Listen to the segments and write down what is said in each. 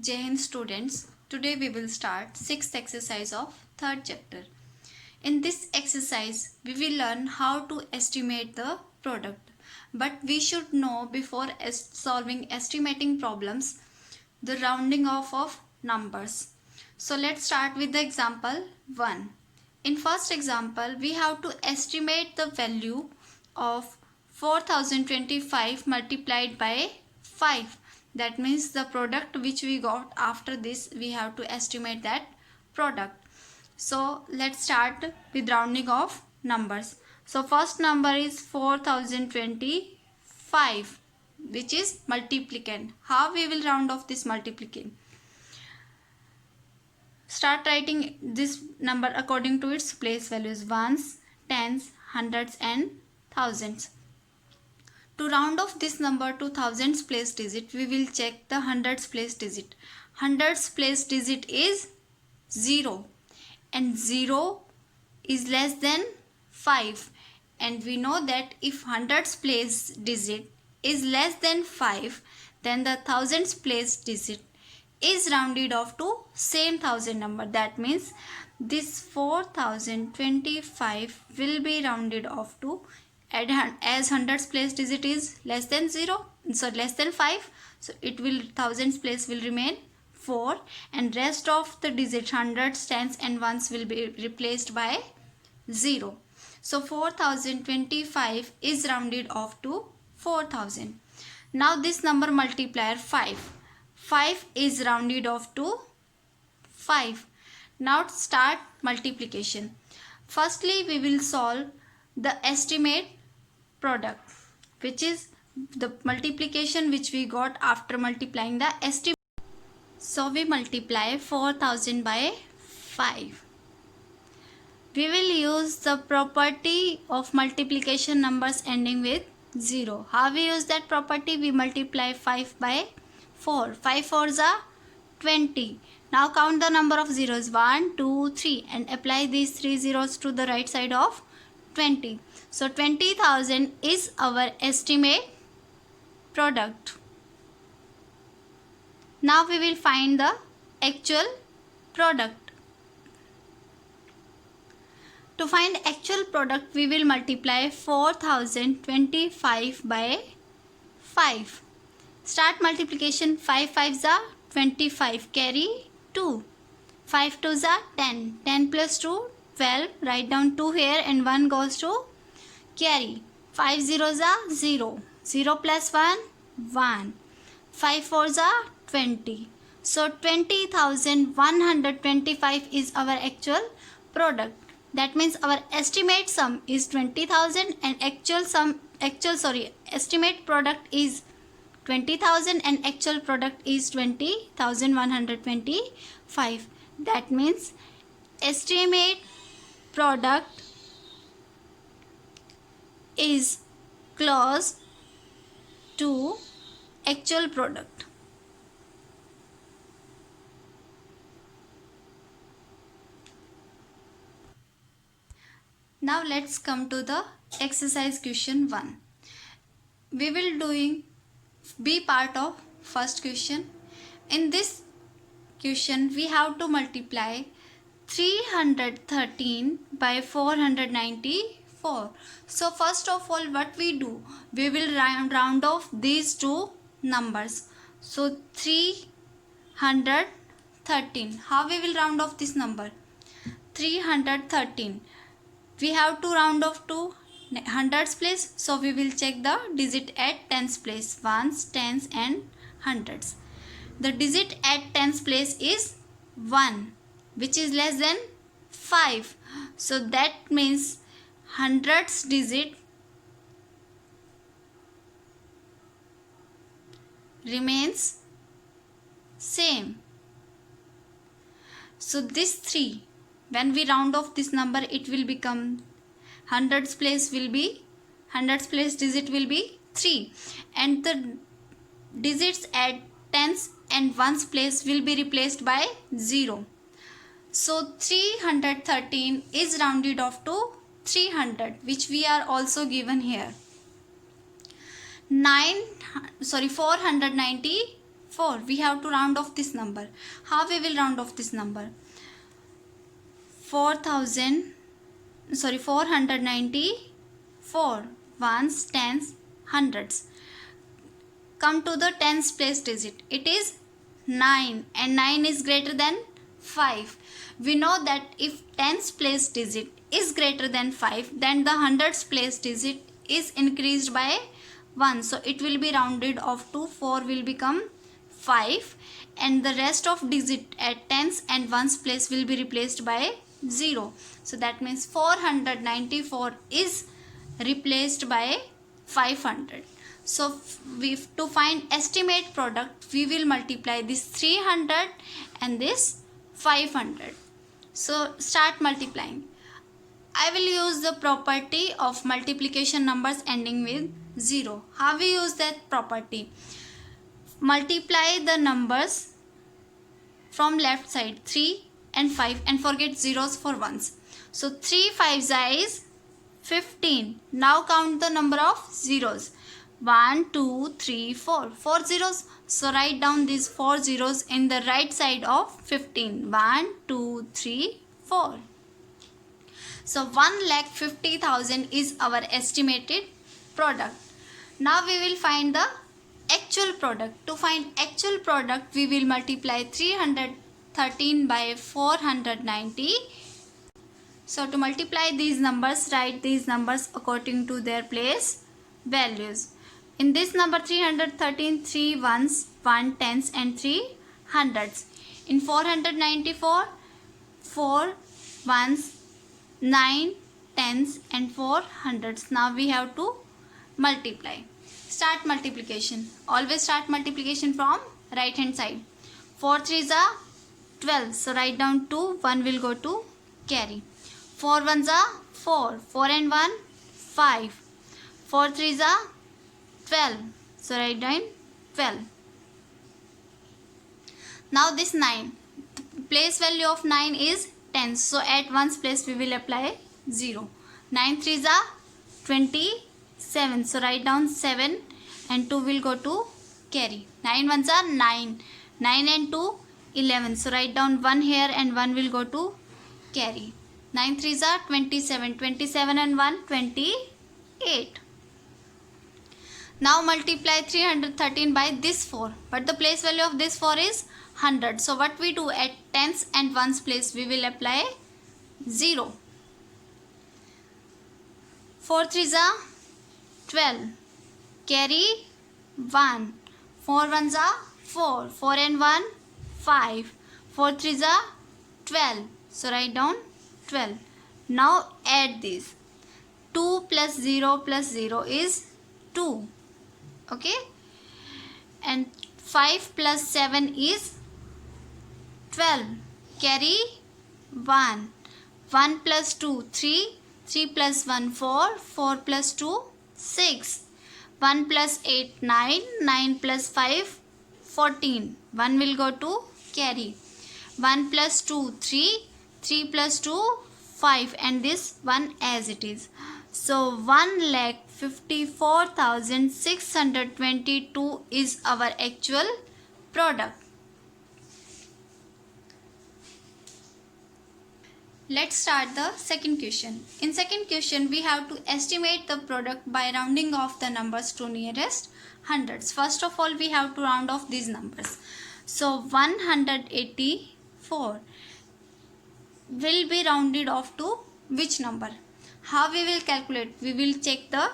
Jai Hind students, today we will start 6th exercise of 3rd chapter. In this exercise, we will learn how to estimate the product. But we should know before solving estimating problems, the rounding off of numbers. So let's start with the example 1. In first example, we have to estimate the value of 4025 multiplied by 5. That means the product which we got after this, we have to estimate that product. So let's start with rounding of numbers. So first number is 4025, which is multiplicand. How we will round off this multiplicand? Start writing this number according to its place values: ones, tens, hundreds and thousands. To round off this number to thousands place digit, we will check the hundreds place digit. Hundreds place digit is 0 and 0 is less than 5, and we know that if hundreds place digit is less than 5, then the thousands place digit is rounded off to same thousand number. That means this 4025 will be rounded off to, as hundreds place digit is less than 0, so less than 5, so it will thousands place will remain 4, and rest of the digits hundreds, tens and ones will be replaced by 0. So 4025 is rounded off to 4000. Now this number multiplier 5 is rounded off to 5. Now start multiplication. Firstly, we will solve the estimate product, which is the multiplication which we got after multiplying the estimate. So we multiply 4000 by 5. We will use the property of multiplication numbers ending with 0. How we use that property? We multiply 5 by 4. 5 4s are 20. Now count the number of zeros: 1, 2, 3, and apply these 3 zeros to the right side of 20. So 20,000 is our estimate product. Now we will find the actual product. To find actual product, we will multiply 4025 by 5. Start multiplication. 5 5s are 25, carry 2. 5 2s are 10. 10 plus 2, 12. Write down 2 here and 1 goes to carry. 5 zeros are 0. 0 plus 1, 1. 5 4s are 20. So 20,125 is our actual product. That means our estimate sum is 20,000 and estimate product is 20,000 and actual product is 20,125. That means estimate product is close to actual product. Now let's come to the exercise question 1. We will doing B part of first question. In this question, we have to multiply 313 by 494. So first of all, what we do? We will round off these two numbers. So 313. How we will round off this number? 313. We have to round off to hundreds place, so we will check the digit at tens place: ones, tens and hundreds. The digit at tens place is 1, which is less than 5. So that means hundreds digit remains same. So this 3, when we round off this number, it will become hundreds place digit will be 3, and the digits at tens and ones place will be replaced by 0. So 313 is rounded off to 300, which we are also given here. 494 4. We have to round off this number. How we will round off this number? 494 ones, tens, hundreds. Come to the tens place digit. It is 9 and 9 is greater than 5. We know that if tens place digit is greater than 5, then the hundreds place digit is increased by 1. So it will be rounded off to 4 will become 5, and the rest of digit at tens and ones place will be replaced by 0. So that means 494 is replaced by 500. So to find estimate product, we will multiply this 300 and this 500. So start multiplying. I will use the property of multiplication numbers ending with 0. How we use that property? Multiply the numbers from left side, 3 and 5, and forget zeros for ones. So 3 5s is 15. Now count the number of zeros. 1 2 3 4. 4 zeros. So write down these 4 zeros in the right side of 15. 1 2 3 4. So 1,50,000 is our estimated product. Now we will find the actual product. To find actual product, we will multiply 313 by 490. So to multiply these numbers, write these numbers according to their place values. In this number 313, 3 ones, 1 tens and 3 hundreds. In 494, 4 ones, 9 tens and 4 hundreds. Now we have to multiply. Start multiplication. Always start multiplication from right hand side. 4 3s are 12. So write down 2. 1 will go to carry. 4 1s are 4. 4 and 1 5. 4 3s are 12. So write down 12. Now this 9. The place value of 9 is 10. So at ones place we will apply 0. 9 3s are 27. So write down 7 and 2 will go to carry. 9 ones are 9. 9 and 2 11. So write down 1 here and 1 will go to carry. 9 3s are 27. 27 and 1 28. Now multiply 313 by this 4. But the place value of this 4 is 100. So what we do at tens and ones place, we will apply 0. 4 3s are 12. Carry 1. 4 1s are 4. 4 and 1 5. 4 3s are 12. So write down 12. Now add this. 2 plus 0 plus 0 is 2. Okay. And 5 plus 7 is 12. Carry 1. 1 plus 2 3. 3 plus 1 4. 4 plus 2 6. 1 plus 8 9. 9 plus 5 14. 1 will go to carry. 1 plus 2 3. 3 plus 2 5, and this one as it is. So 1,54,622 is our actual product. Let's start the second question. In second question, we have to estimate the product by rounding off the numbers to nearest hundreds. First of all, we have to round off these numbers. So 184 will be rounded off to which number? How we will calculate? We will check the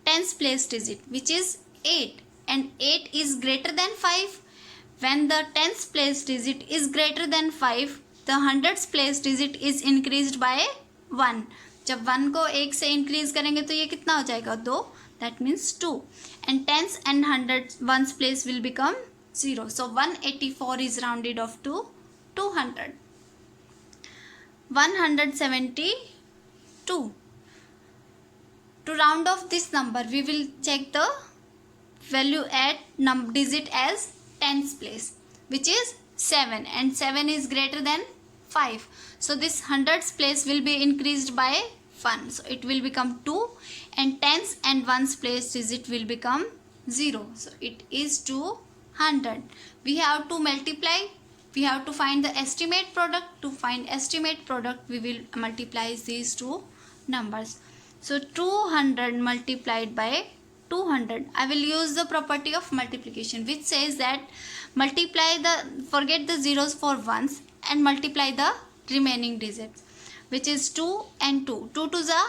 tens place digit, which is 8, and 8 is greater than 5. When the tens place digit is greater than 5, the hundreds place digit is increased by 1. जब 1 को 1 से increase करेंगे तो ये कितना हो जाएगा? 2. That means 2. And tens and hundreds ones place will become 0. So 184 is rounded off to 200. 172. To round off this number, we will check the value at digit as tens place, which is 7, and 7 is greater than 5. So this hundreds place will be increased by 1. So it will become 2, and tens and ones place digit will become 0. So it is 200. we have to multiply, we have to find the estimate product. To find estimate product, we will multiply these two numbers. So 200 multiplied by 200, I will use the property of multiplication, which says that multiply the, forget the zeros for ones and multiply the remaining digits, which is 2 and 2. 2 to the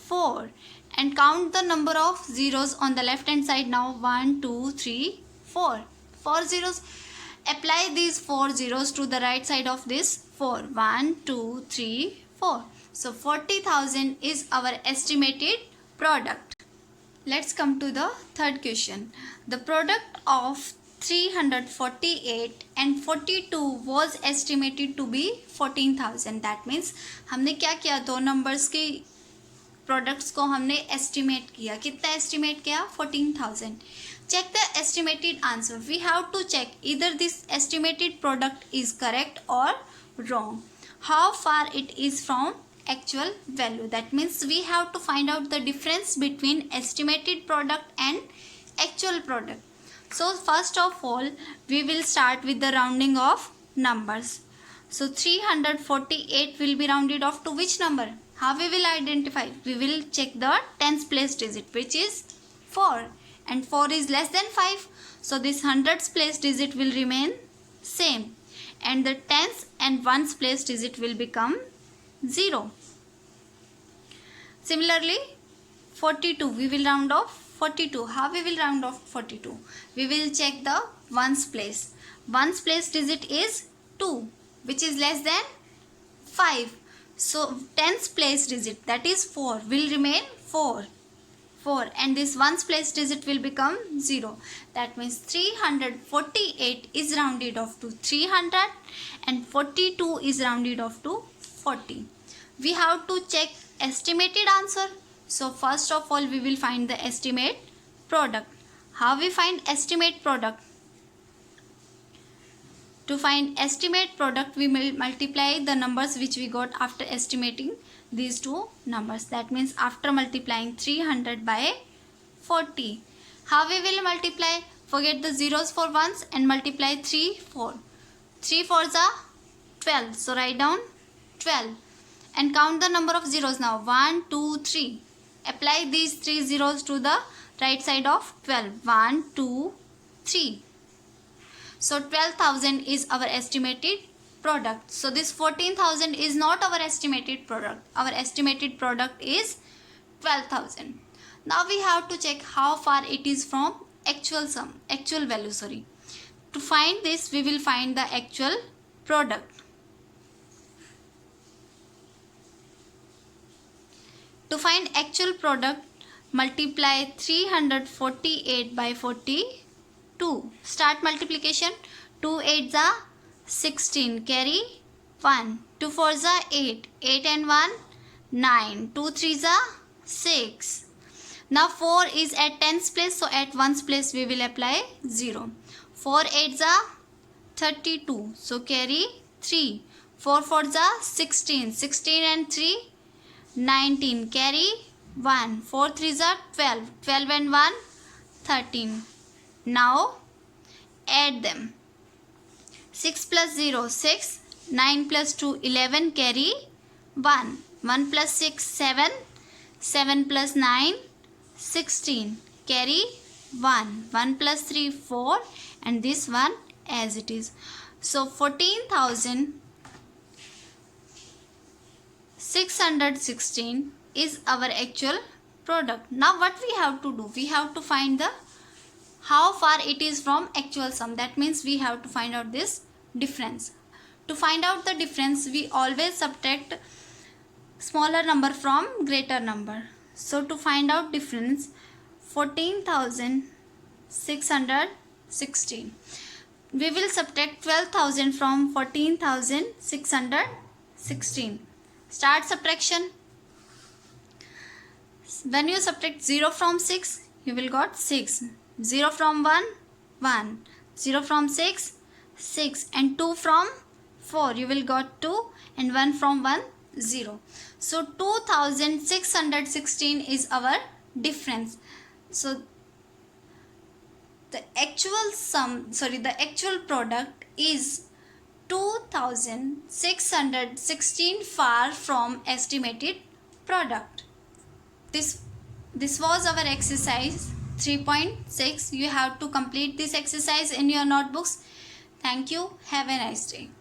4, and count the number of zeros on the left hand side now. 1 2 3 4, 4 zeros. Apply these 4 zeros to the right side of this 4. 1 2 3 4. So 40,000 is our estimated product. Let's come to the third question. The product of 348 and 42 was estimated to be 14,000. That means हमने क्या किया, दो numbers के products को हमने estimate किया. कितना estimate किया? 14,000. Check the estimated answer. We have to check either this estimated product is correct or wrong. How far it is from actual value. That means we have to find out the difference between estimated product and actual product. So first of all, we will start with the rounding of numbers. So 348 will be rounded off to which number? How we will identify? We will check the tens place digit, which is 4. And 4 is less than 5. So this hundreds place digit will remain same. And the tens and ones place digit will become 0. Similarly, 42, we will round off 42. How we will round off 42? We will check the ones place. Ones place digit is 2, which is less than 5. So tens place digit, that is 4, will remain 4. And this ones place digit will become 0. That means 348 is rounded off to 300 and 42 is rounded off to 40. We have to check estimated answer. So first of all, we will find the estimate product. How we find estimate product? To find estimate product, we will multiply the numbers which we got after estimating these two numbers. That means after multiplying 300 by 40. How we will multiply? Forget the zeros for ones and multiply 3 4. 3 4s are 12. So write down 12 and count the number of zeros now. 1 2 3. Apply these 3 zeros to the right side of 12. 1 2 3. So 12,000 is our estimated product. So this 14,000 is not our estimated product. Our estimated product is 12,000. Now we have to check how far it is from actual value. To find this, we will find the actual product. To find actual product, multiply 348 by 42. Start multiplication. 2 8s are 16, carry 1. 2 4s are 8. 8 and 1, 9. 2 3s are 6. Now 4 is at tens place, so at ones place we will apply 0. 4 8s are 32, so carry 3. 4 4s are 16. 16 and 3, 19. Carry 1. 4 3s are 12. 12 and 1, 13. Now add them. 6 plus 0, 6. 9 plus 2, 11. Carry 1. 1 plus 6, 7. 7 plus 9, 16. Carry 1. 1 plus 3, 4. And this one as it is. So 14,616 is our actual product. Now what we have to do? We have to find the how far it is from actual sum. That means we have to find out this difference. To find out the difference, we always subtract smaller number from greater number. So to find out difference, 14,616. We will subtract 12,000 from 14,616. Start subtraction. When you subtract 0 from 6, you will got 6. 0 from 1, 1. 0 from 6, 6. And 2 from 4, you will got 2. And 1 from 1, 0. So 2,616 is our difference. So the actual product is 2616, far from estimated product. This was our exercise 3.6. You have to complete this exercise in your notebooks. Thank you. Have a nice day.